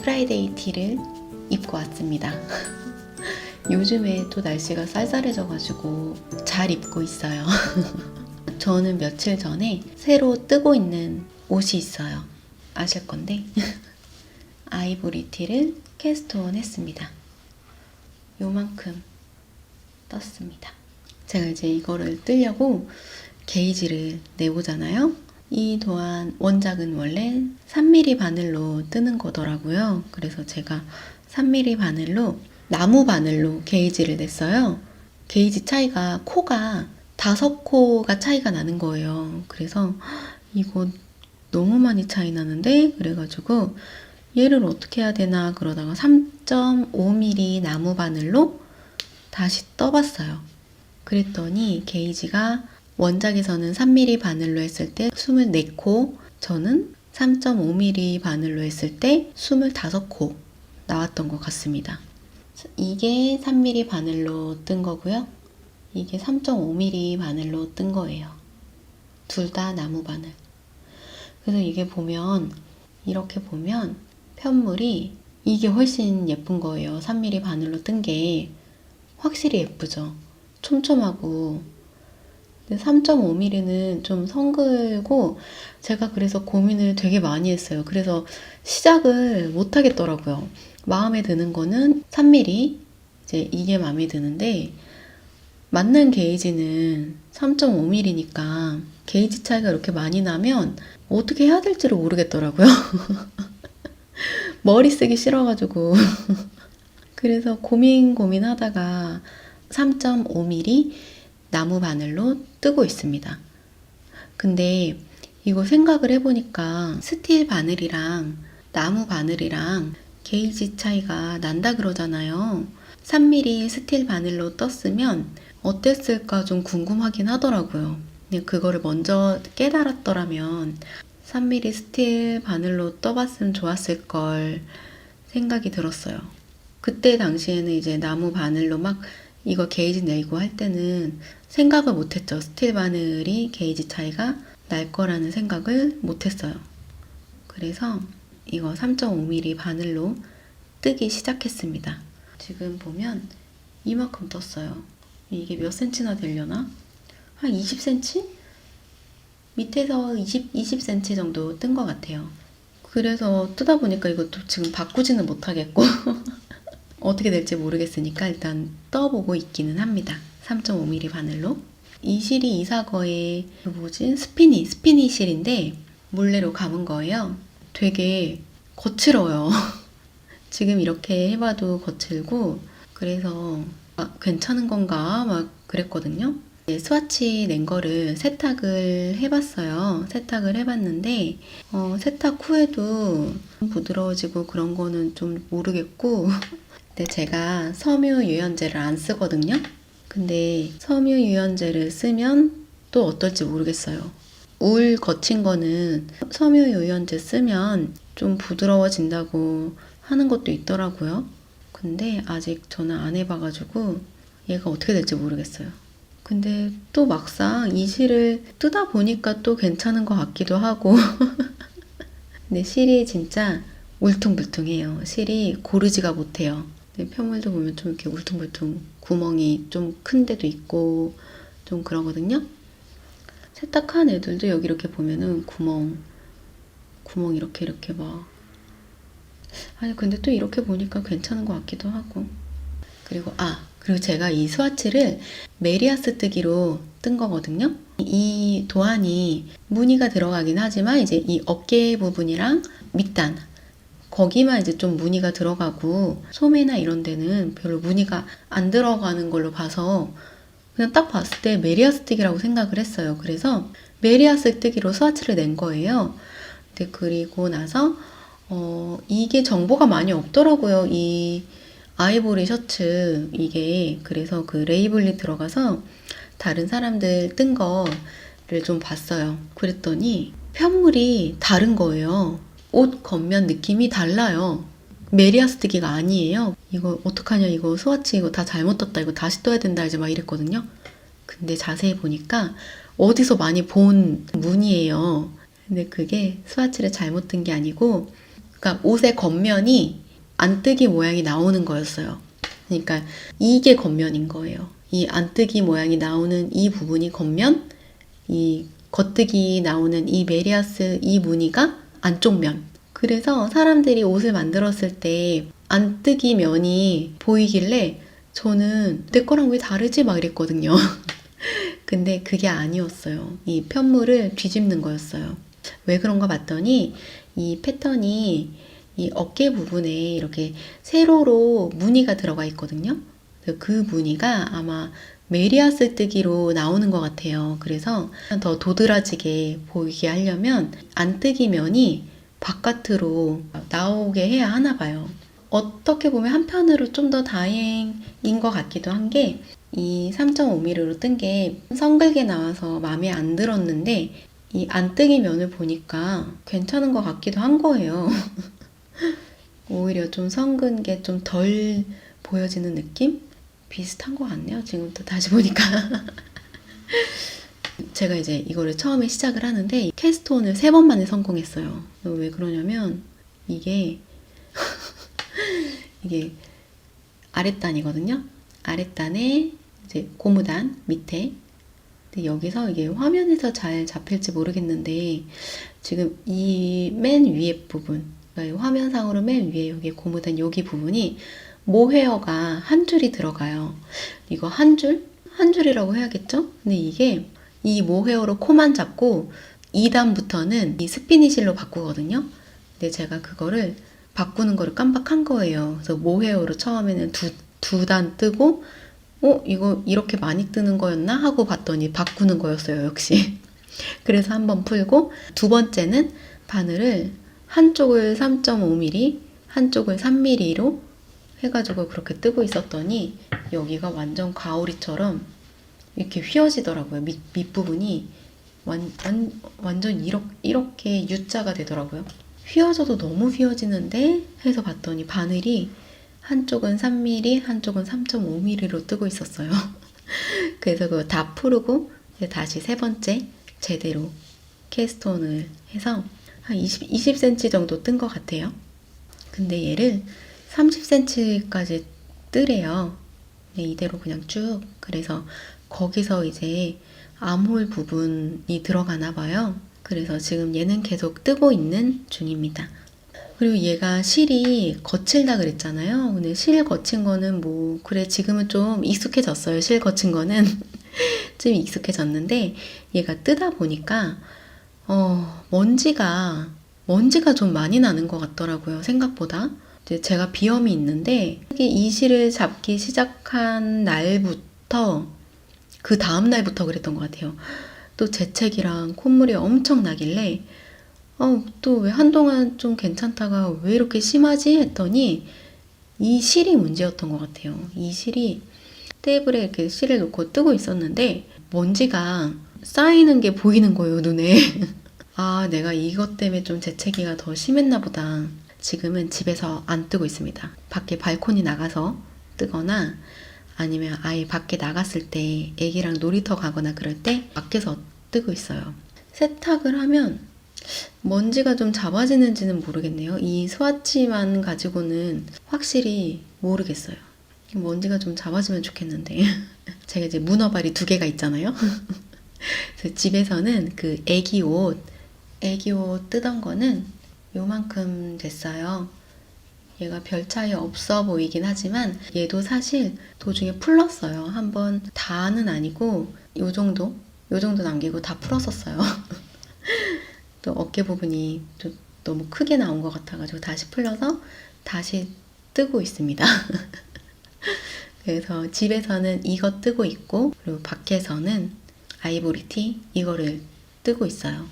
프라이데이 티를 입고 왔습니다. 요즘에 또 날씨가 쌀쌀해져가지고 잘 입고 있어요. 저는 며칠 전에 새로 뜨고 있는 옷이 있어요. 아실 건데 아이보리 티를 캐스트온 했습니다. 요만큼 떴습니다. 제가 이제 이거를 뜨려고 게이지를 내보잖아요. 이 도안 원작은 원래 3mm 바늘로 뜨는 거더라고요. 그래서 제가 3mm 바늘로 나무 바늘로 게이지를 냈어요. 게이지 차이가 코가 5코가 차이가 나는 거예요. 그래서 이거 너무 많이 차이 나는데 그래가지고 얘를 어떻게 해야 되나 그러다가 3.5mm 나무 바늘로 다시 떠봤어요. 그랬더니 게이지가 원작에서는 3mm 바늘로 했을 때 24코, 저는 3.5mm 바늘로 했을 때 25코 나왔던 것 같습니다. 이게 3mm 바늘로 뜬 거고요. 이게 3.5mm 바늘로 뜬 거예요. 둘 다 나무 바늘. 그래서 이게 보면 이렇게 보면 편물이 이게 훨씬 예쁜 거예요. 3mm 바늘로 뜬 게 확실히 예쁘죠. 촘촘하고. 근데 3.5mm는 좀 성글고 제가 그래서 고민을 되게 많이 했어요. 그래서 시작을 못 하겠더라고요. 마음에 드는 거는 3mm, 이제 이게 마음에 드는데 맞는 게이지는 3.5mm니까 게이지 차이가 이렇게 많이 나면 어떻게 해야 될지를 모르겠더라고요. 머리 쓰기 싫어가지고 그래서 고민하다가 3.5mm 나무 바늘로 뜨고 있습니다. 근데 이거 생각을 해보니까 스틸 바늘이랑 나무 바늘이랑 게이지 차이가 난다 그러잖아요. 3mm 스틸 바늘로 떴으면 어땠을까 좀 궁금하긴 하더라고요. 근데 그거를 먼저 깨달았더라면 3mm 스틸 바늘로 떠봤으면 좋았을 걸 생각이 들었어요. 그때 당시에는 이제 나무 바늘로 막 이거 게이지 내고 할 때는 생각을 못했죠. 스틸 바늘이 게이지 차이가 날 거라는 생각을 못했어요. 그래서 이거 3.5mm 바늘로 뜨기 시작했습니다. 지금 보면 이만큼 떴어요. 이게 몇 센치나 되려나? 한 20cm? 밑에서 20cm 정도 뜬 것 같아요. 그래서 뜨다 보니까 이것도 지금 바꾸지는 못하겠고 어떻게 될지 모르겠으니까 일단 떠보고 있기는 합니다. 3.5mm 바늘로. 이 실이 이사거의 스피니 실인데 물레로 감은 거예요. 되게 거칠어요. 지금 이렇게 해봐도 거칠고 그래서 괜찮은 건가 막 그랬거든요. 스와치 낸 거를 세탁을 해봤어요. 세탁을 해봤는데 세탁 후에도 부드러워지고 그런 거는 좀 모르겠고 근데 제가 섬유 유연제를 안 쓰거든요. 근데 섬유 유연제를 쓰면 또 어떨지 모르겠어요. 울 거친 거는 섬유 유연제 쓰면 좀 부드러워진다고 하는 것도 있더라고요. 근데 아직 저는 안 해봐가지고 얘가 어떻게 될지 모르겠어요. 근데 또 막상 이 실을 뜨다 보니까 또 괜찮은 것 같기도 하고 근데 실이 진짜 울퉁불퉁해요. 실이 고르지가 못해요. 편물도 보면 좀 이렇게 울퉁불퉁 구멍이 좀 큰 데도 있고 좀 그러거든요. 세탁한 애들도 여기 이렇게 보면은 구멍 이렇게 막 아니 근데 또 이렇게 보니까 괜찮은 것 같기도 하고 그리고 제가 이 스와치를 메리아스 뜨기로 뜬 거거든요. 이 도안이 무늬가 들어가긴 하지만 이제 이 어깨 부분이랑 밑단 거기만 이제 좀 무늬가 들어가고 소매나 이런 데는 별로 무늬가 안 들어가는 걸로 봐서 그냥 딱 봤을 때 메리아스 뜨기라고 생각을 했어요. 그래서 메리아스 뜨기로 스와치를 낸 거예요. 근데 그리고 나서 이게 정보가 많이 없더라고요. 이 아이보리 셔츠 이게 그래서 그 레이블리 들어가서 다른 사람들 뜬 거를 좀 봤어요. 그랬더니 편물이 다른 거예요. 옷 겉면 느낌이 달라요. 메리아스 뜨기가 아니에요. 이거 어떡하냐 이거 스와치 이거 다 잘못 떴다 이거 다시 떠야 된다 이제 막 이랬거든요. 근데 자세히 보니까 어디서 많이 본 무늬예요. 근데 그게 스와치를 잘못 뜬 게 아니고 그러니까 옷의 겉면이 안뜨기 모양이 나오는 거였어요. 그러니까 이게 겉면인 거예요. 이 안뜨기 모양이 나오는 이 부분이 겉면, 이 겉뜨기 나오는 이 메리아스 이 무늬가 안쪽 면. 그래서 사람들이 옷을 만들었을 때 안뜨기 면이 보이길래 저는 내 거랑 왜 다르지? 막 이랬거든요. 근데 그게 아니었어요. 이 편물을 뒤집는 거였어요. 왜 그런가 봤더니 이 패턴이 이 어깨 부분에 이렇게 세로로 무늬가 들어가 있거든요. 그 무늬가 아마 메리아스 뜨기로 나오는 것 같아요. 그래서 더 도드라지게 보이게 하려면 안뜨기 면이 바깥으로 나오게 해야 하나 봐요. 어떻게 보면 한편으로 좀 더 다행인 것 같기도 한 게 이 3.5mm로 뜬 게 성글게 나와서 마음에 안 들었는데 이 안뜨기 면을 보니까 괜찮은 것 같기도 한 거예요. 오히려 좀 성근 게 좀 덜 보여지는 느낌? 비슷한 것 같네요. 지금 또 다시 보니까. 제가 이제 이거를 처음에 시작을 하는데 캐스트온을 3번 만에 성공했어요. 왜 그러냐면 이게 이게 아랫단이거든요. 아랫단에 이제 고무단 밑에. 근데 여기서 이게 화면에서 잘 잡힐지 모르겠는데 지금 이 맨 위에 부분, 그러니까 화면상으로 맨 위에 여기 고무단 여기 부분이 모헤어가 한 줄이 들어가요. 이거 한 줄? 한 줄이라고 해야겠죠? 근데 이게 이 모헤어로 코만 잡고 2단부터는 이 스피니실로 바꾸거든요. 근데 제가 그거를 바꾸는 거를 깜빡한 거예요. 그래서 모헤어로 처음에는 두 단 뜨고 이거 이렇게 많이 뜨는 거였나? 하고 봤더니 바꾸는 거였어요, 역시. 그래서 한번 풀고 두 번째는 바늘을 한쪽을 3.5mm, 한쪽을 3mm로 해가지고 그렇게 뜨고 있었더니 여기가 완전 가오리처럼 이렇게 휘어지더라고요. 밑부분이 완전 이렇게 U자가 되더라고요. 휘어져도 너무 휘어지는데 해서 봤더니 바늘이 한쪽은 3mm, 한쪽은 3.5mm로 뜨고 있었어요. 그래서 그거 다 풀고 이제 다시 세 번째 제대로 캐스톤을 해서 한 20cm 정도 뜬 것 같아요. 근데 얘를 30cm까지 뜨래요. 네, 이대로 그냥 쭉. 그래서 거기서 이제 암홀 부분이 들어가나 봐요. 그래서 지금 얘는 계속 뜨고 있는 중입니다. 그리고 얘가 실이 거칠다 그랬잖아요. 근데 실 거친 거는 뭐 그래 지금은 좀 익숙해졌어요. 실 거친 거는 좀 익숙해졌는데 얘가 뜨다 보니까 먼지가 좀 많이 나는 것 같더라고요. 생각보다. 이제 제가 비염이 있는데 이 실을 잡기 시작한 날부터 그 다음 날부터 그랬던 것 같아요. 또 재채기랑 콧물이 엄청 나길래 또 왜 한동안 좀 괜찮다가 왜 이렇게 심하지? 했더니 이 실이 문제였던 것 같아요. 이 실이 테이블에 이렇게 실을 놓고 뜨고 있었는데 먼지가 쌓이는 게 보이는 거예요, 눈에. 아, 내가 이것 때문에 좀 재채기가 더 심했나 보다. 지금은 집에서 안 뜨고 있습니다. 밖에 발코니 나가서 뜨거나 아니면 아예 밖에 나갔을 때 애기랑 놀이터 가거나 그럴 때 밖에서 뜨고 있어요. 세탁을 하면 먼지가 좀 잡아지는지는 모르겠네요. 이 스와치만 가지고는 확실히 모르겠어요. 먼지가 좀 잡아지면 좋겠는데. 제가 이제 문어발이 2개가 있잖아요. 그래서 집에서는 그 애기 옷 뜨던 거는 요만큼 됐어요. 얘가 별 차이 없어 보이긴 하지만 얘도 사실 도중에 풀렀어요. 한번 다는 아니고 요 정도 남기고 다 풀었었어요. 또 어깨 부분이 좀 너무 크게 나온 것 같아가지고 다시 풀려서 다시 뜨고 있습니다. 그래서 집에서는 이거 뜨고 있고 그리고 밖에서는 아이보리티 이거를 뜨고 있어요.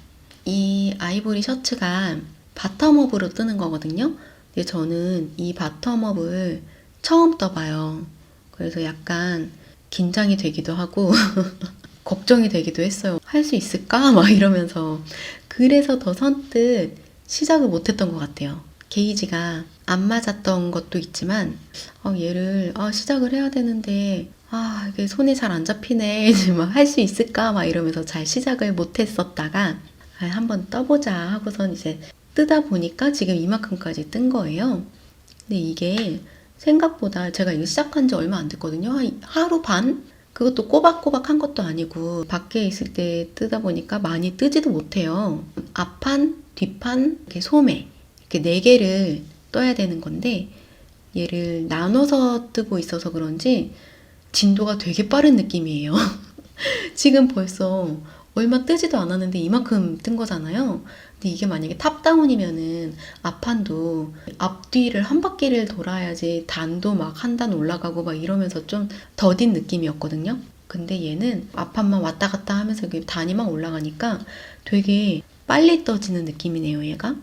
이 아이보리 셔츠가 바텀업으로 뜨는 거거든요. 근데 저는 이 바텀업을 처음 떠봐요. 그래서 약간 긴장이 되기도 하고 걱정이 되기도 했어요. 할 수 있을까? 막 이러면서. 그래서 더 선뜻 시작을 못했던 것 같아요. 게이지가 안 맞았던 것도 있지만 얘를 시작을 해야 되는데 이게 손이 잘 안 잡히네. 할 수 있을까? 막 이러면서 잘 시작을 못했었다가 한번 떠보자 하고선 이제 뜨다 보니까 지금 이만큼까지 뜬 거예요. 근데 이게 생각보다 제가 이거 시작한 지 얼마 안 됐거든요. 하루 반? 그것도 꼬박꼬박 한 것도 아니고 밖에 있을 때 뜨다 보니까 많이 뜨지도 못해요. 앞판, 뒷판, 이렇게 소매 이렇게 4개를 떠야 되는 건데 얘를 나눠서 뜨고 있어서 그런지 진도가 되게 빠른 느낌이에요. 지금 벌써 얼마 뜨지도 않았는데 이만큼 뜬 거잖아요. 근데 이게 만약에 탑다운이면은 앞판도 앞뒤를 한 바퀴를 돌아야지 단도 막 한 단 올라가고 막 이러면서 좀 더딘 느낌이었거든요. 근데 얘는 앞판만 왔다 갔다 하면서 단이 막 올라가니까 되게 빨리 떠지는 느낌이네요, 얘가.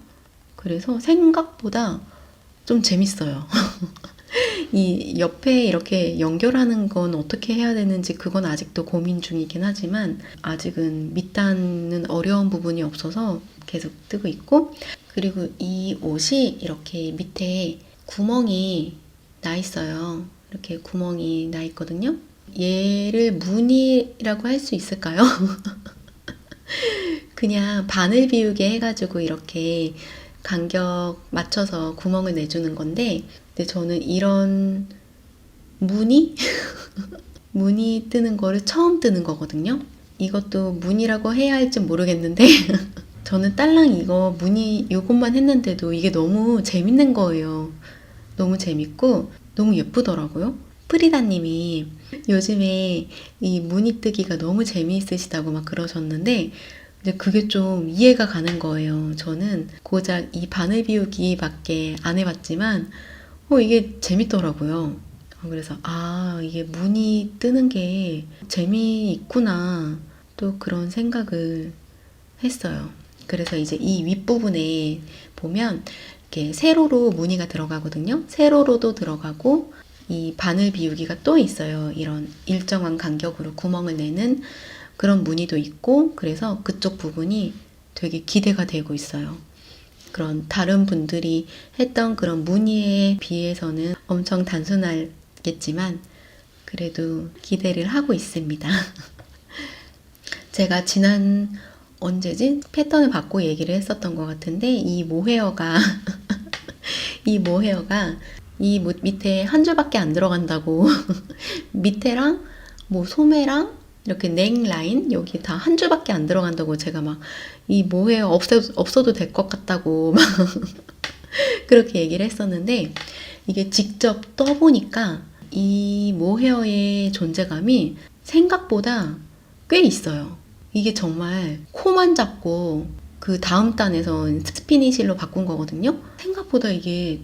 그래서 생각보다 좀 재밌어요. 이 옆에 이렇게 연결하는 건 어떻게 해야 되는지 그건 아직도 고민 중이긴 하지만 아직은 밑단은 어려운 부분이 없어서 계속 뜨고 있고, 그리고 이 옷이 이렇게 밑에 구멍이 나 있어요. 이렇게 구멍이 나 있거든요. 얘를 무늬라고 할 수 있을까요? 그냥 바늘 비우게 해가지고 이렇게 간격 맞춰서 구멍을 내주는 건데, 근데 저는 이런 무늬? 무늬 뜨는 거를 처음 뜨는 거거든요. 이것도 무늬라고 해야 할지 모르겠는데 저는 딸랑 이거 무늬 요것만 했는데도 이게 너무 재밌는 거예요. 너무 재밌고 너무 예쁘더라고요. 프리다님이 요즘에 이 무늬 뜨기가 너무 재미있으시다고 막 그러셨는데 근데 그게 좀 이해가 가는 거예요. 저는 고작 이 바늘 비우기밖에 안 해봤지만 이게 재밌더라고요. 그래서 이게 무늬 뜨는 게 재미있구나 또 그런 생각을 했어요. 그래서 이제 이 윗부분에 보면 이렇게 세로로 무늬가 들어가거든요. 세로로도 들어가고 이 바늘 비우기가 또 있어요. 이런 일정한 간격으로 구멍을 내는 그런 무늬도 있고 그래서 그쪽 부분이 되게 기대가 되고 있어요. 그런 다른 분들이 했던 그런 무늬에 비해서는 엄청 단순하겠지만 그래도 기대를 하고 있습니다. 제가 지난 언제지? 패턴을 받고 얘기를 했었던 것 같은데 이 모헤어가 이 모헤어가 이 밑에 한 줄밖에 안 들어간다고 밑에랑 뭐 소매랑 이렇게 넥 라인 여기 다 한 줄밖에 안 들어간다고 제가 막 이 모헤어 없어도 될 것 같다고 막 그렇게 얘기를 했었는데 이게 직접 떠보니까 이 모헤어의 존재감이 생각보다 꽤 있어요. 이게 정말 코만 잡고 그 다음 단에서 스피니실로 바꾼 거거든요. 생각보다 이게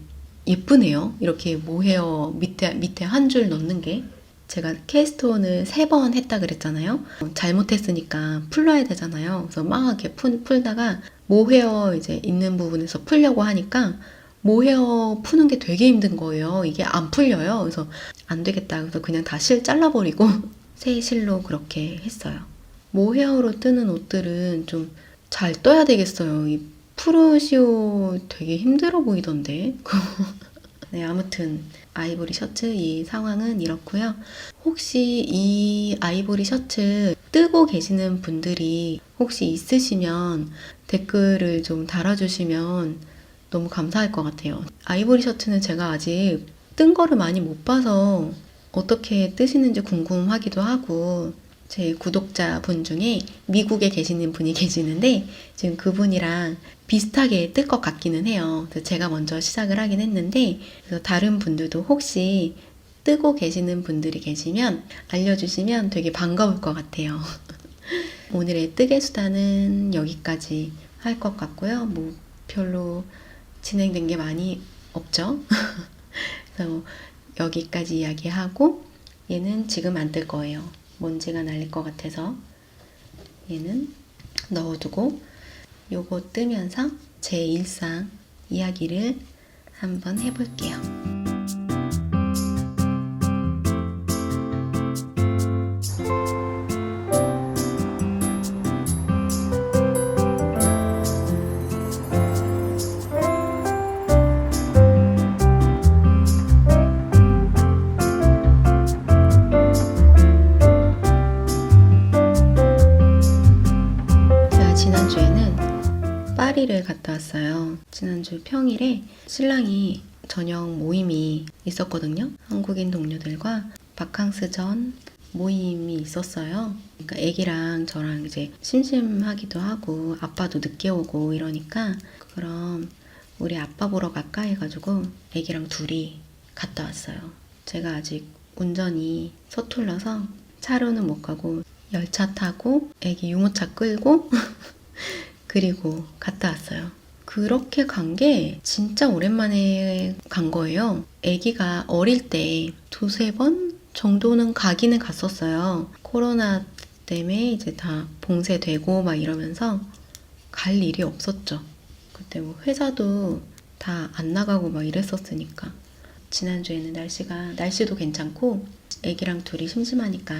예쁘네요. 이렇게 모헤어 밑에 한 줄 넣는 게. 제가 캐스트온을 3번 했다 그랬잖아요. 잘못했으니까 풀러야 되잖아요. 그래서 막 이렇게 풀다가 모헤어 이제 있는 부분에서 풀려고 하니까 모헤어 푸는 게 되게 힘든 거예요. 이게 안 풀려요. 그래서 안 되겠다. 그래서 그냥 다 실 잘라버리고 새 실로 그렇게 했어요. 모헤어로 뜨는 옷들은 좀 잘 떠야 되겠어요. 이 프루시오 되게 힘들어 보이던데. 네, 아무튼 아이보리 셔츠 이 상황은 이렇고요. 혹시 이 아이보리 셔츠 뜨고 계시는 분들이 혹시 있으시면 댓글을 좀 달아주시면 너무 감사할 것 같아요. 아이보리 셔츠는 제가 아직 뜬 거를 많이 못 봐서 어떻게 뜨시는지 궁금하기도 하고 제 구독자분 중에 미국에 계시는 분이 계시는데 지금 그분이랑 비슷하게 뜰 것 같기는 해요. 그래서 제가 먼저 시작을 하긴 했는데 그래서 다른 분들도 혹시 뜨고 계시는 분들이 계시면 알려주시면 되게 반가울 것 같아요. 오늘의 뜨개 수다는 여기까지 할 것 같고요. 뭐 별로 진행된 게 많이 없죠. 그래서 여기까지 이야기하고 얘는 지금 안 뜰 거예요. 먼지가 날릴 것 같아서 얘는 넣어두고 요거 뜨면서 제 일상 이야기를 한번 해볼게요. 파리를 갔다 나갔어요. 지난주 평일에 신랑이 저녁 모임이 있었거든요. 한국인 동료들과 바캉스 전 모임이 있었어요. 그러니까 애기랑 저랑 이제 심심하기도 하고 아빠도 늦게 오고 이러니까 그럼 우리 아빠 보러 갈까 해가지고 애기랑 둘이 갔다 왔어요. 제가 아직 운전이 서툴러서 차로는 못 가고 열차 타고 애기 유모차 끌고 그리고 갔다 왔어요. 그렇게 간 게 진짜 오랜만에 간 거예요. 애기가 어릴 때 두세 번 정도는 가기는 갔었어요. 코로나 때문에 이제 다 봉쇄되고 막 이러면서 갈 일이 없었죠. 그때 뭐 회사도 다 안 나가고 막 이랬었으니까. 지난주에는 날씨도 괜찮고 애기랑 둘이 심심하니까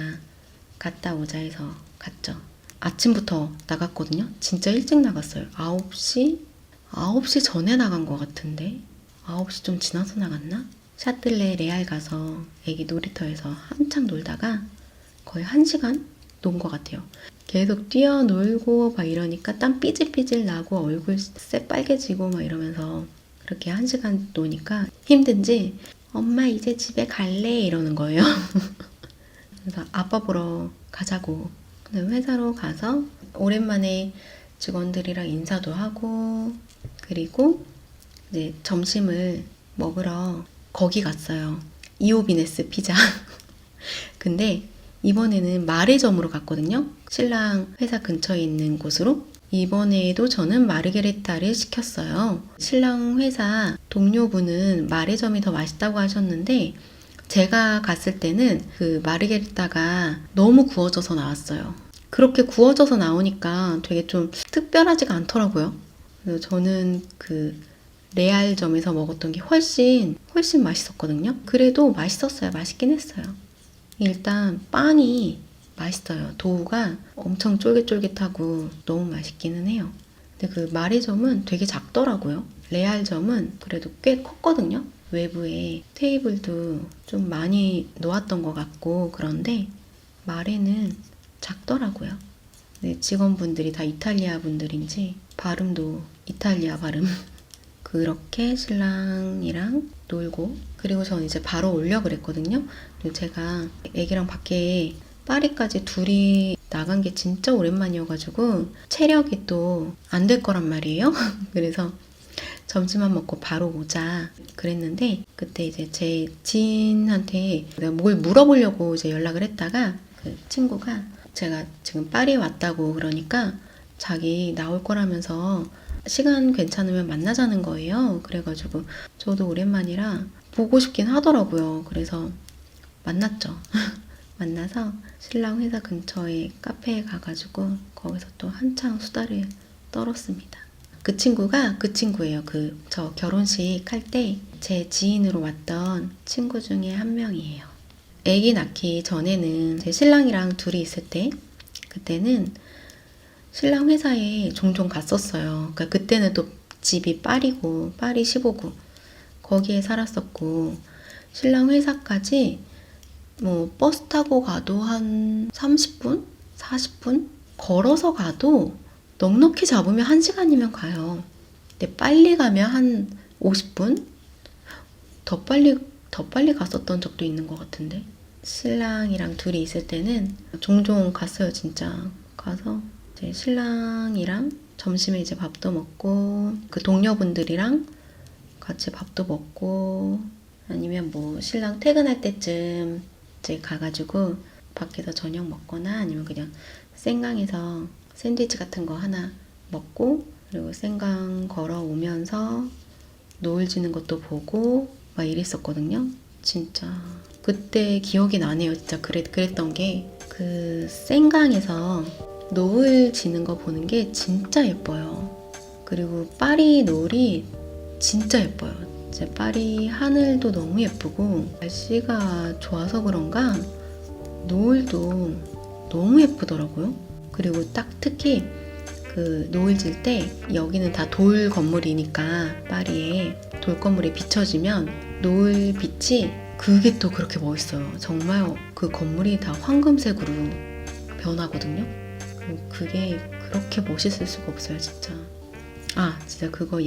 갔다 오자 해서 갔죠. 아침부터 나갔거든요. 진짜 일찍 나갔어요. 9시 전에 나간 것 같은데 9시 좀 지나서 나갔나? 샤틀레 레알 가서 애기 놀이터에서 한창 놀다가 거의 1시간 논 것 같아요. 계속 뛰어놀고 막 이러니까 땀 삐질삐질 나고 얼굴 새빨개지고 막 이러면서 그렇게 1시간 노니까 힘든지 엄마 이제 집에 갈래? 이러는 거예요. 그래서 아빠 보러 가자고. 근데 회사로 가서 오랜만에 직원들이랑 인사도 하고 그리고 이제 점심을 먹으러 거기 갔어요. 이오비네스 피자. 근데 이번에는 마레점으로 갔거든요. 신랑 회사 근처에 있는 곳으로. 이번에도 저는 마르게리타를 시켰어요. 신랑 회사 동료분은 마레점이 더 맛있다고 하셨는데 제가 갔을 때는 그 마르게리타가 너무 구워져서 나왔어요. 그렇게 구워져서 나오니까 되게 좀 특별하지가 않더라고요. 그래서 저는 그 레알점에서 먹었던 게 훨씬 맛있었거든요. 그래도 맛있었어요. 맛있긴 했어요. 일단 빵이 맛있어요. 도우가 엄청 쫄깃쫄깃하고 너무 맛있기는 해요. 근데 그 마레점은 되게 작더라고요. 레알점은 그래도 꽤 컸거든요. 외부에 테이블도 좀 많이 놓았던 것 같고 그런데 마레는 작더라고요. 네, 직원분들이 다 이탈리아 분들인지 발음도 이탈리아 발음. 그렇게 신랑이랑 놀고 그리고 저는 이제 바로 오려고 그랬거든요. 제가 애기랑 밖에 파리까지 둘이 나간 게 진짜 오랜만이어가지고 체력이 또 안 될 거란 말이에요. 그래서 점심만 먹고 바로 오자 그랬는데 그때 이제 제 지인한테 내가 뭘 물어보려고 이제 연락을 했다가 그 친구가 제가 지금 파리에 왔다고 그러니까 자기 나올 거라면서 시간 괜찮으면 만나자는 거예요. 그래가지고 저도 오랜만이라 보고 싶긴 하더라고요. 그래서 만났죠. 만나서 신랑 회사 근처에 카페에 가가지고 거기서 또 한창 수다를 떨었습니다. 그 친구가 그 친구예요. 저 결혼식 할 때 제 지인으로 왔던 친구 중에 한 명이에요. 아기 낳기 전에는 제 신랑이랑 둘이 있을 때 그때는 신랑 회사에 종종 갔었어요. 그러니까 그때는 또 집이 파리고 파리 15구 거기에 살았었고 신랑 회사까지 뭐 버스 타고 가도 한 30분? 40분? 걸어서 가도 넉넉히 잡으면 1시간이면 가요. 근데 빨리 가면 한 50분? 더 빨리 갔었던 적도 있는 것 같은데 신랑이랑 둘이 있을 때는 종종 갔어요. 진짜 가서 이제 신랑이랑 점심에 이제 밥도 먹고 그 동료분들이랑 같이 밥도 먹고 아니면 뭐 신랑 퇴근할 때쯤 이제 가가지고 밖에서 저녁 먹거나 아니면 그냥 생강에서 샌드위치 같은 거 하나 먹고 그리고 생강 걸어오면서 노을 지는 것도 보고 막 이랬었거든요. 진짜 그때 기억이 나네요. 진짜 그랬던 게 그 생강에서 노을 지는 거 보는 게 진짜 예뻐요. 그리고 파리 노을이 진짜 예뻐요. 이제 파리 하늘도 너무 예쁘고 날씨가 좋아서 그런가 노을도 너무 예쁘더라고요. 그리고 딱 특히 그 노을 질 때 여기는 다 돌 건물이니까 파리에 돌 건물에 비춰지면 노을 빛이 그게 또 그렇게 멋있어요. 정말 그 건물이 다 황금색으로 변하거든요. 그게 그렇게 멋있을 수가 없어요, 진짜. 아, 진짜 그거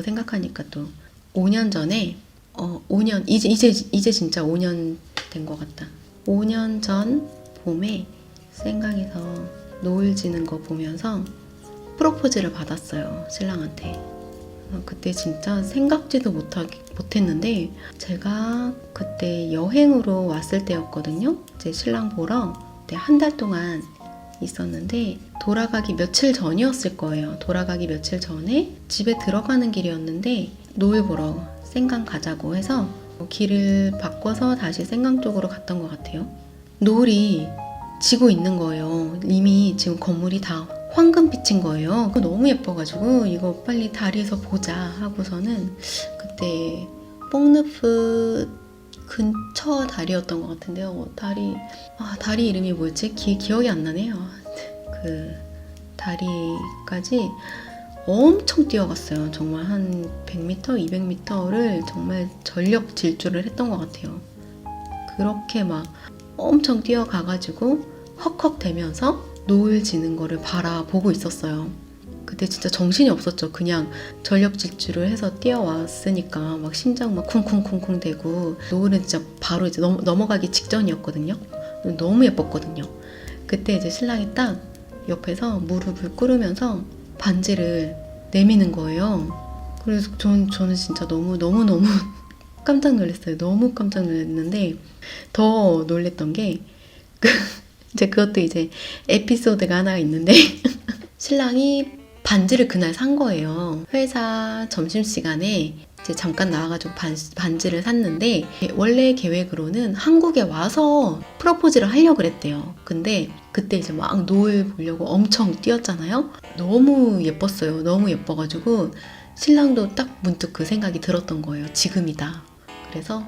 생각하니까 또 5년 전에 5년 이제 진짜 5년 된 것 같다. 5년 전 봄에 생강에서 노을 지는 거 보면서 프로포즈를 받았어요, 신랑한테. 그때 진짜 생각지도 못했는데 제가 그때 여행으로 왔을 때였거든요. 이제 신랑 보러 그때 한 달 동안 있었는데 돌아가기 며칠 전이었을 거예요. 돌아가기 며칠 전에 집에 들어가는 길이었는데 노을 보러 생강 가자고 해서 길을 바꿔서 다시 생강 쪽으로 갔던 것 같아요. 노을이 지고 있는 거예요. 이미 지금 건물이 다 황금빛인 거예요. 그거 너무 예뻐가지고 이거 빨리 다리에서 보자 하고서는 그때 뽕르프 근처 다리였던 것 같은데요. 다리 이름이 뭐였지? 기억이 안 나네요. 그 다리까지 엄청 뛰어갔어요. 정말 한 100m, 200m를 정말 전력 질주를 했던 것 같아요. 그렇게 막 엄청 뛰어가가지고 헉헉대면서 노을 지는 거를 바라보고 있었어요. 그때 진짜 정신이 없었죠. 그냥 전력 질주를 해서 뛰어왔으니까 막 심장 막 쿵쿵쿵쿵 대고 노을은 진짜 바로 이제 넘어가기 직전이었거든요. 너무 예뻤거든요. 그때 이제 신랑이 딱 옆에서 무릎을 꿇으면서 반지를 내미는 거예요. 그래서 저는 진짜 너무 깜짝 놀랐어요. 너무 깜짝 놀랐는데 더 놀랬던 게 이제 그것도 이제 에피소드가 하나 있는데 신랑이 반지를 그날 산 거예요. 회사 점심시간에 이제 잠깐 나와가지고 반지를 샀는데 원래 계획으로는 한국에 와서 프로포즈를 하려고 그랬대요. 근데 그때 이제 막 노을 보려고 엄청 뛰었잖아요. 너무 예뻤어요. 너무 예뻐가지고 신랑도 딱 문득 그 생각이 들었던 거예요. 지금이다. 그래서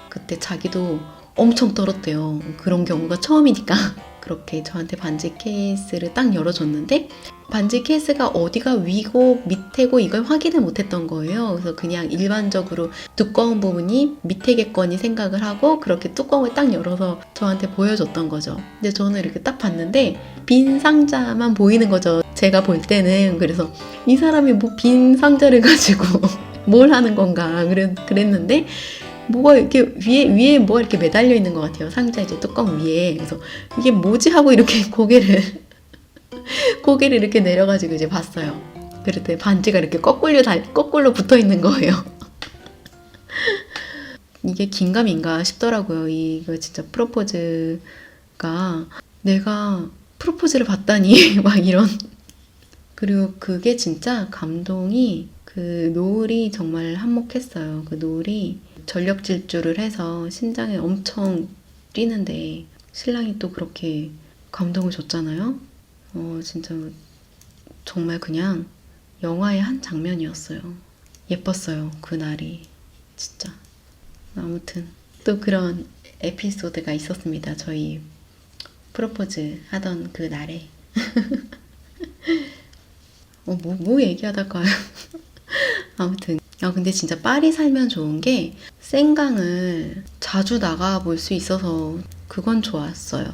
그때 자기도 엄청 떨었대요. 그런 경우가 처음이니까. 그렇게 저한테 반지 케이스를 딱 열어줬는데 반지 케이스가 어디가 위고 밑에고 이걸 확인을 못했던 거예요. 그래서 그냥 일반적으로 두꺼운 부분이 밑에겠거니 생각을 하고 그렇게 뚜껑을 딱 열어서 저한테 보여줬던 거죠. 근데 저는 이렇게 딱 봤는데 빈 상자만 보이는 거죠. 제가 볼 때는. 그래서 이 사람이 뭐 빈 상자를 가지고 뭘 하는 건가 그랬는데 뭐가 이렇게 위에 뭐가 이렇게 매달려 있는 것 같아요. 상자 이제 뚜껑 위에. 그래서 이게 뭐지 하고 이렇게 고개를 이렇게 내려가지고 이제 봤어요. 그랬더니 반지가 이렇게 거꾸로 붙어 있는 거예요. 이게 긴가민가 싶더라고요. 이거 진짜 프로포즈가 내가 프로포즈를 받다니 막 이런. 그리고 그게 진짜 감동이 그 노을이 정말 한몫했어요. 그 노을이 전력 질주를 해서 심장에 엄청 뛰는데 신랑이 또 그렇게 감동을 줬잖아요. 진짜 정말 그냥 영화의 한 장면이었어요. 예뻤어요. 그날이 진짜. 아무튼 또 그런 에피소드가 있었습니다. 저희 프로포즈 하던 그 날에. 뭐 얘기하다가요. 아무튼 근데 진짜 파리 살면 좋은 게 생강을 자주 나가볼 수 있어서 그건 좋았어요.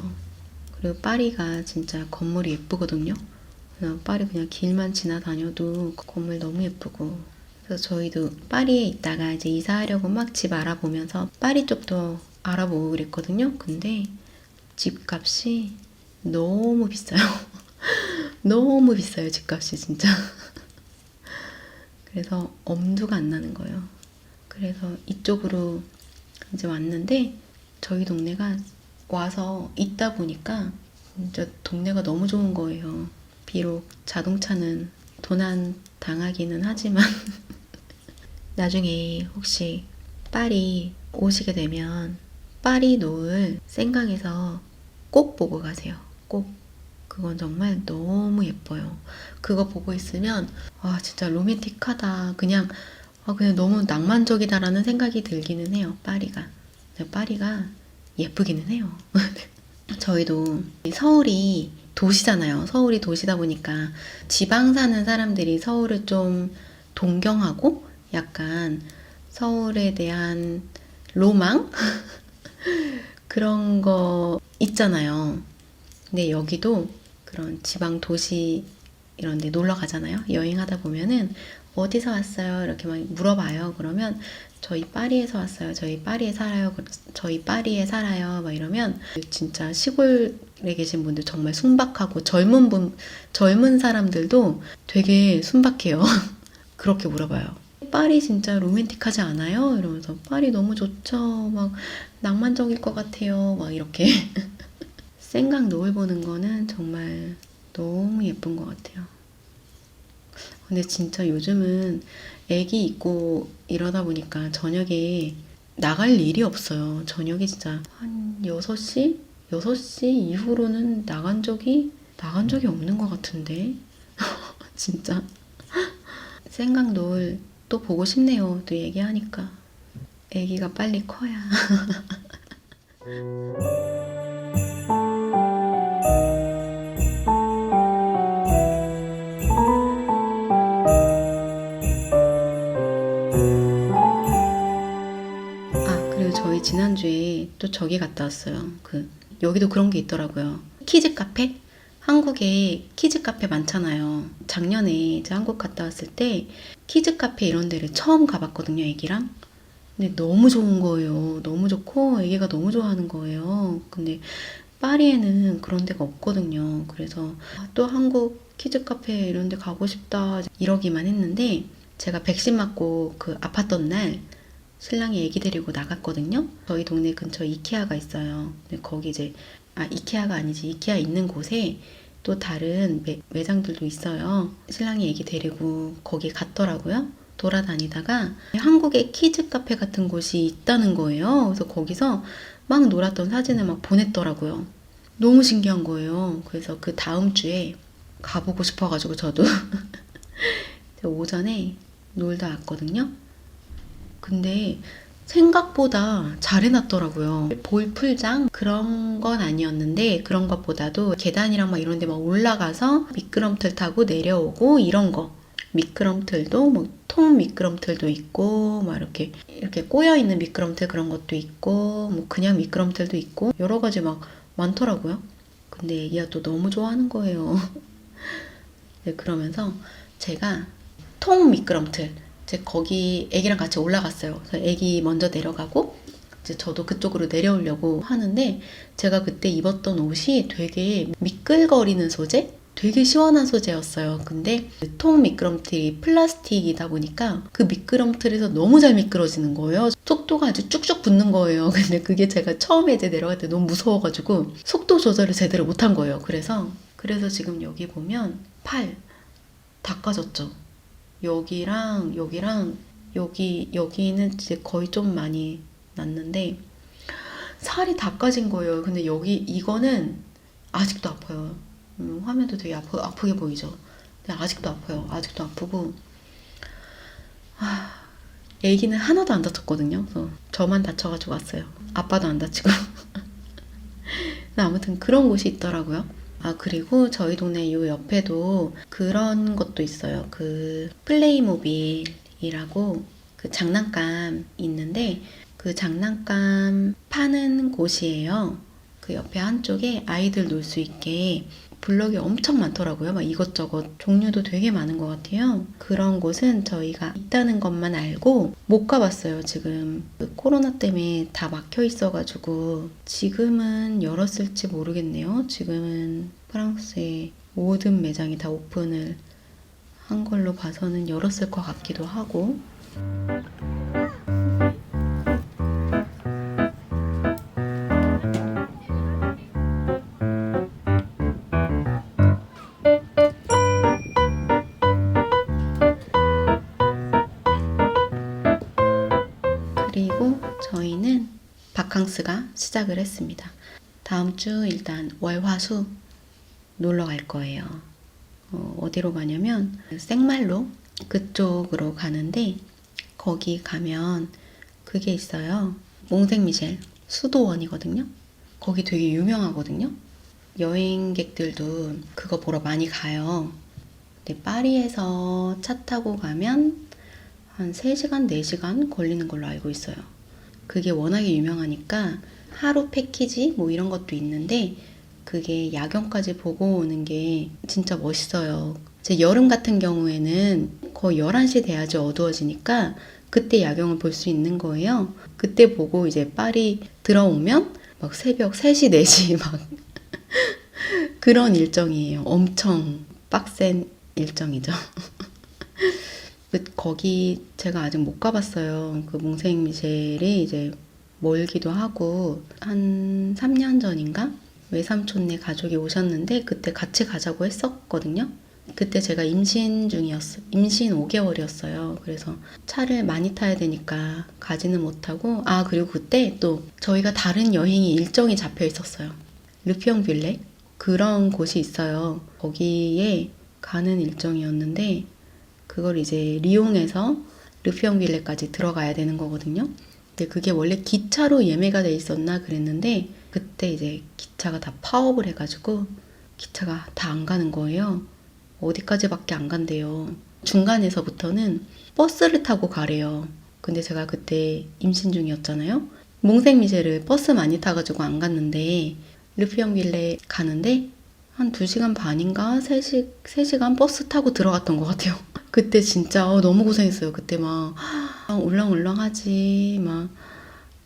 그리고 파리가 진짜 건물이 예쁘거든요. 그냥 파리 그냥 길만 지나다녀도 건물 너무 예쁘고. 그래서 저희도 파리에 있다가 이제 이사하려고 막 집 알아보면서 파리 쪽도 알아보고 그랬거든요. 근데 집값이 너무 비싸요. 너무 비싸요, 집값이 진짜. 그래서 엄두가 안 나는 거예요. 그래서 이쪽으로 이제 왔는데 저희 동네가 와서 있다 보니까 진짜 동네가 너무 좋은 거예요. 비록 자동차는 도난 당하기는 하지만 나중에 혹시 파리 오시게 되면 파리 노을 생강에서 꼭 보고 가세요. 꼭. 그건 정말 너무 예뻐요. 그거 보고 있으면 진짜 로맨틱하다. 그냥 너무 낭만적이다라는 생각이 들기는 해요. 파리가 예쁘기는 해요. 저희도 서울이 도시잖아요. 서울이 도시다 보니까 지방 사는 사람들이 서울을 좀 동경하고 약간 서울에 대한 로망? 그런 거 있잖아요. 근데 여기도 그런 지방 도시 이런 데 놀러 가잖아요. 여행하다 보면은 어디서 왔어요? 이렇게 막 물어봐요. 그러면 저희 파리에서 왔어요. 저희 파리에 살아요. 저희 파리에 살아요. 막 이러면 진짜 시골에 계신 분들 정말 순박하고 젊은 사람들도 되게 순박해요. 그렇게 물어봐요. 파리 진짜 로맨틱하지 않아요? 이러면서 파리 너무 좋죠. 막 낭만적일 것 같아요. 막 이렇게. 생강 노을 보는 거는 정말 너무 예쁜 것 같아요. 근데 진짜 요즘은 애기 있고 이러다 보니까 저녁에 나갈 일이 없어요. 저녁에 진짜 한 6시? 6시 이후로는 나간 적이 없는 것 같은데. 진짜. 생강 노을 또 보고 싶네요. 또 얘기하니까. 애기가 빨리 커야. 아, 그리고 저희 지난주에 또 저기 갔다 왔어요. 여기도 그런 게 있더라고요. 키즈 카페? 한국에 키즈 카페 많잖아요. 작년에 이제 한국 갔다 왔을 때 키즈 카페 이런 데를 처음 가봤거든요, 애기랑. 근데 너무 좋은 거예요. 너무 좋고 애기가 너무 좋아하는 거예요. 근데 파리에는 그런 데가 없거든요. 그래서 또 한국 키즈 카페 이런 데 가고 싶다 이러기만 했는데 제가 백신 맞고 그 아팠던 날 신랑이 애기 데리고 나갔거든요. 저희 동네 근처에 이케아가 있어요. 근데 거기 이제 이케아가 아니지, 이케아 있는 곳에 또 다른 매장들도 있어요. 신랑이 애기 데리고 거기 갔더라고요. 돌아다니다가 한국에 키즈 카페 같은 곳이 있다는 거예요. 그래서 거기서 막 놀았던 사진을 막 보냈더라고요. 너무 신기한 거예요. 그래서 그 다음 주에 가보고 싶어가지고 저도 오전에 놀다 왔거든요. 근데 생각보다 잘 해놨더라고요. 볼풀장 그런 건 아니었는데 그런 것보다도 계단이랑 막 이런 데 막 올라가서 미끄럼틀 타고 내려오고 이런 거. 미끄럼틀도 뭐 통 미끄럼틀도 있고 막 이렇게 꼬여 있는 미끄럼틀 그런 것도 있고 뭐 그냥 미끄럼틀도 있고 여러 가지 막 많더라고요. 근데 애기가 또 너무 좋아하는 거예요. 네, 그러면서 제가 통 미끄럼틀 이제 거기 애기랑 같이 올라갔어요. 그래서 애기 먼저 내려가고 이제 저도 그쪽으로 내려오려고 하는데 제가 그때 입었던 옷이 되게 미끌거리는 소재? 되게 시원한 소재였어요. 근데 통 미끄럼틀이 플라스틱이다 보니까 그 미끄럼틀에서 너무 잘 미끄러지는 거예요. 속도가 아주 쭉쭉 붙는 거예요. 근데 그게 제가 처음에 이제 내려갈 때 너무 무서워가지고 속도 조절을 제대로 못한 거예요. 그래서 지금 여기 보면 팔 닦아졌죠. 여기랑 여기는 이제 거의 좀 많이 났는데 살이 닦아진 거예요. 근데 이거는 아직도 아파요. 화면도 되게 아프게 보이죠. 근데 아직도 아파요. 아직도 아프고 애기는 하나도 안 다쳤거든요. 그래서 저만 다쳐가지고 왔어요. 아빠도 안 다치고. 아무튼 그런 곳이 있더라고요. 그리고 저희 동네 요 옆에도 그런 것도 있어요. 그 플레이모빌이라고 그 장난감 있는데 그 장난감 파는 곳이에요. 그 옆에 한쪽에 아이들 놀 수 있게 블럭이 엄청 많더라고요. 막 이것저것 종류도 되게 많은 것 같아요. 그런 곳은 저희가 있다는 것만 알고 못 가봤어요. 지금 그 코로나 때문에 다 막혀 있어가지고 지금은 열었을지 모르겠네요. 지금은 프랑스의 모든 매장이 다 오픈을 한 걸로 봐서는 열었을 것 같기도 하고 그리고 저희는 바캉스가 시작을 했습니다. 다음 주 일단 월화수 놀러 갈 거예요. 어디로 가냐면 생말로 그쪽으로 가는데 거기 가면 그게 있어요. 몽생미셸 수도원이거든요. 거기 되게 유명하거든요. 여행객들도 그거 보러 많이 가요. 근데 파리에서 차 타고 가면 한 3시간, 4시간 걸리는 걸로 알고 있어요. 그게 워낙에 유명하니까 하루 패키지 뭐 이런 것도 있는데 그게 야경까지 보고 오는 게 진짜 멋있어요. 제 여름 같은 경우에는 거의 11시 돼야지 어두워지니까 그때 야경을 볼 수 있는 거예요. 그때 보고 이제 빨이 들어오면 막 새벽 3시, 4시 막 그런 일정이에요. 엄청 빡센 일정이죠. 거기 제가 아직 못 가봤어요. 그 몽생미셸이 이제 멀기도 하고 한 3년 전인가 외삼촌네 가족이 오셨는데 그때 같이 가자고 했었거든요. 그때 제가 임신 5개월이었어요. 그래서 차를 많이 타야 되니까 가지는 못하고, 그리고 그때 또 저희가 다른 여행이 일정이 잡혀 있었어요. 르피ong 빌레? 그런 곳이 있어요. 거기에 가는 일정이었는데 그걸 이제 리옹에서 르피ong 빌레까지 들어가야 되는 거거든요. 근데 그게 원래 기차로 예매가 돼 있었나 그랬는데 그때 이제 기차가 다 파업을 해가지고 기차가 다 안 가는 거예요. 어디까지밖에 안 간대요. 중간에서부터는 버스를 타고 가래요. 근데 제가 그때 임신 중이었잖아요. 몽생미셸을 버스 많이 타가지고 안 갔는데 르피ong 빌레 가는데 한 2시간 반인가 3시간 버스 타고 들어갔던 것 같아요. 그때 진짜 너무 고생했어요. 그때 막 울렁울렁하지, 막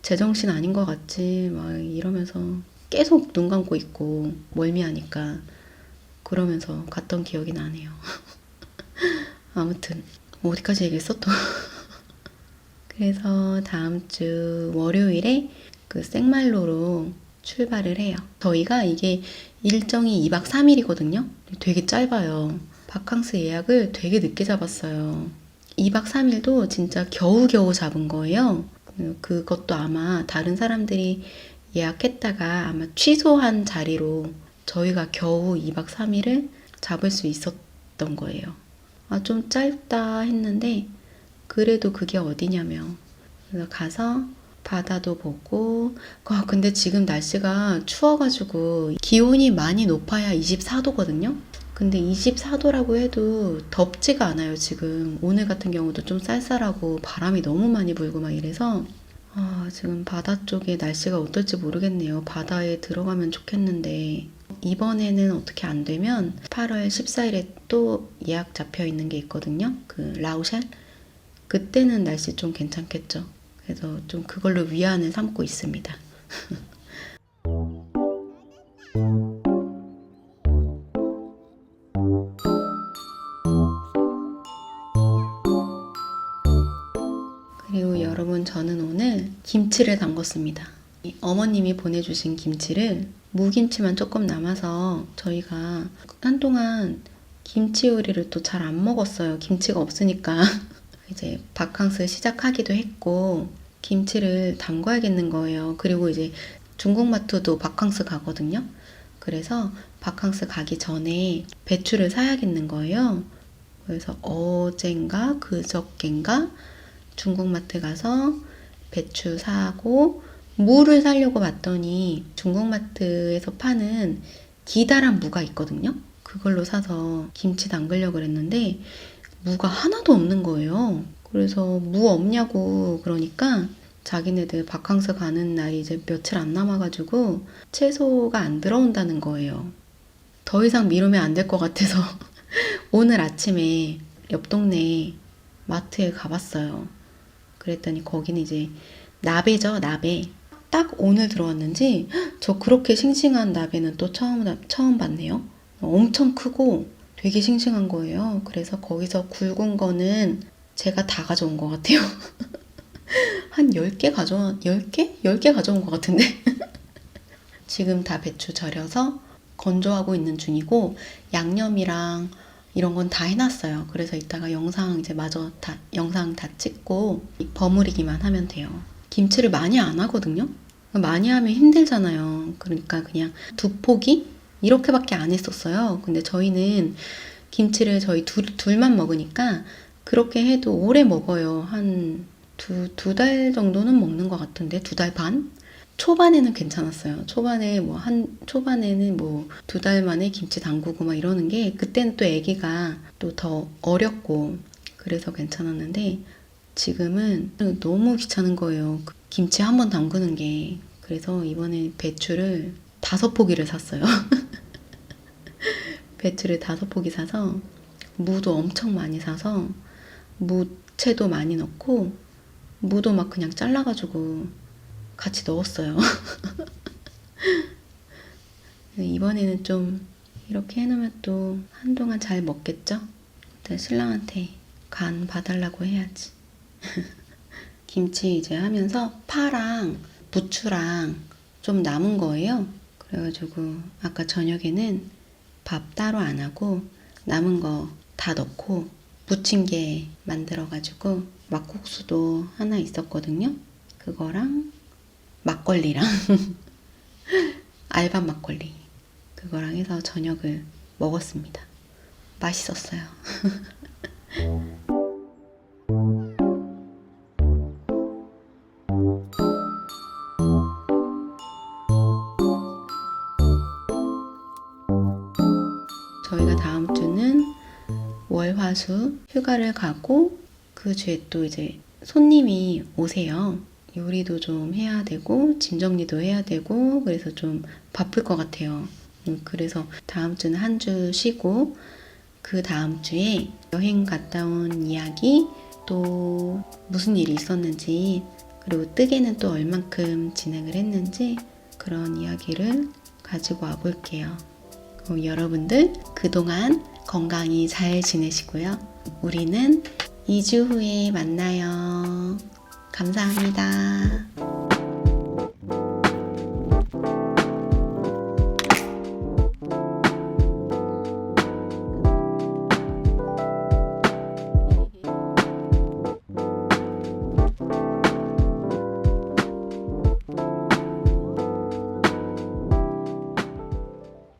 제정신 아닌 것 같지, 막 이러면서 계속 눈 감고 있고 멀미하니까 그러면서 갔던 기억이 나네요. 아무튼 뭐 어디까지 얘기했어 또. 그래서 다음 주 월요일에 그 생말로로 출발을 해요. 저희가 이게 일정이 2박 3일이거든요. 되게 짧아요. 바캉스 예약을 되게 늦게 잡았어요. 2박 3일도 진짜 겨우겨우 잡은 거예요. 그것도 아마 다른 사람들이 예약했다가 아마 취소한 자리로 저희가 겨우 2박 3일을 잡을 수 있었던 거예요. 좀 짧다 했는데 그래도 그게 어디냐며. 그래서 가서 바다도 보고, 근데 지금 날씨가 추워가지고 기온이 많이 높아야 24도거든요. 근데 24도라고 해도 덥지가 않아요. 지금 오늘 같은 경우도 좀 쌀쌀하고 바람이 너무 많이 불고 막 이래서 지금 바다 쪽에 날씨가 어떨지 모르겠네요. 바다에 들어가면 좋겠는데 이번에는 어떻게 안 되면 8월 14일에 또 예약 잡혀 있는 게 있거든요. 그 라우샬. 그때는 날씨 좀 괜찮겠죠. 그래서 좀 그걸로 위안을 삼고 있습니다. 그리고 여러분, 저는 오늘 김치를 담궜습니다. 어머님이 보내주신 김치를 무김치만 조금 남아서 저희가 한동안 김치 요리를 또 잘 안 먹었어요. 김치가 없으니까. 이제 바캉스 시작하기도 했고 김치를 담가야겠는 거예요. 그리고 이제 중국마트도 바캉스 가거든요. 그래서 바캉스 가기 전에 배추를 사야겠는 거예요. 그래서 어젠가 그저껜가 중국마트 가서 배추 사고 무를 사려고 봤더니 중국마트에서 파는 기다란 무가 있거든요. 그걸로 사서 김치 담그려고 그랬는데 무가 하나도 없는 거예요. 그래서 무 없냐고 그러니까 자기네들 바캉스 가는 날이 이제 며칠 안 남아가지고 채소가 안 들어온다는 거예요. 더 이상 미루면 안 될 것 같아서 오늘 아침에 옆 동네 마트에 가봤어요. 그랬더니 거기는 이제 나베죠, 나베. 딱 오늘 들어왔는지 저 그렇게 싱싱한 나베는 또 처음 봤네요. 엄청 크고 되게 싱싱한 거예요. 그래서 거기서 굵은 거는 제가 다 가져온 것 같아요. 한 10개 10개? 10개 가져온 것 같은데. 지금 다 배추 절여서 건조하고 있는 중이고 양념이랑 이런 건 다 해놨어요. 그래서 이따가 영상 다 찍고 버무리기만 하면 돼요. 김치를 많이 안 하거든요. 많이 하면 힘들잖아요. 그러니까 그냥 2포기? 이렇게밖에 안 했었어요. 근데 저희는 김치를 저희 둘만 먹으니까 그렇게 해도 오래 먹어요. 한 두 달 정도는 먹는 것 같은데, 2달 반? 초반에는 괜찮았어요. 초반에는 2달 만에 김치 담그고 막 이러는 게, 그때는 또 아기가 또 더 어렸고, 그래서 괜찮았는데, 지금은 너무 귀찮은 거예요. 김치 한 번 담그는 게. 그래서 이번에 배추를 5포기를 샀어요. 배추를 5포기 사서 무도 엄청 많이 사서 무채도 많이 넣고 무도 막 그냥 잘라가지고 같이 넣었어요. 이번에는 좀 이렇게 해놓으면 또 한동안 잘 먹겠죠? 일단 신랑한테 간 봐달라고 해야지. 김치 이제 하면서 파랑 부추랑 좀 남은 거예요. 그래가지고 아까 저녁에는 밥 따로 안 하고 남은 거 다 넣고 부침개 만들어가지고 막국수도 하나 있었거든요. 그거랑 막걸리랑 알밤 막걸리 그거랑 해서 저녁을 먹었습니다. 맛있었어요. 저희가 다음 주는 월화수 휴가를 가고 그 주에 또 이제 손님이 오세요. 요리도 좀 해야 되고 짐 정리도 해야 되고 그래서 좀 바쁠 것 같아요. 그래서 다음 주는 한 주 쉬고 그 다음 주에 여행 갔다 온 이야기 또 무슨 일이 있었는지 그리고 뜨개는 또 얼만큼 진행을 했는지 그런 이야기를 가지고 와 볼게요. 여러분들 그동안 건강히 잘 지내시고요. 우리는 2주 후에 만나요. 감사합니다.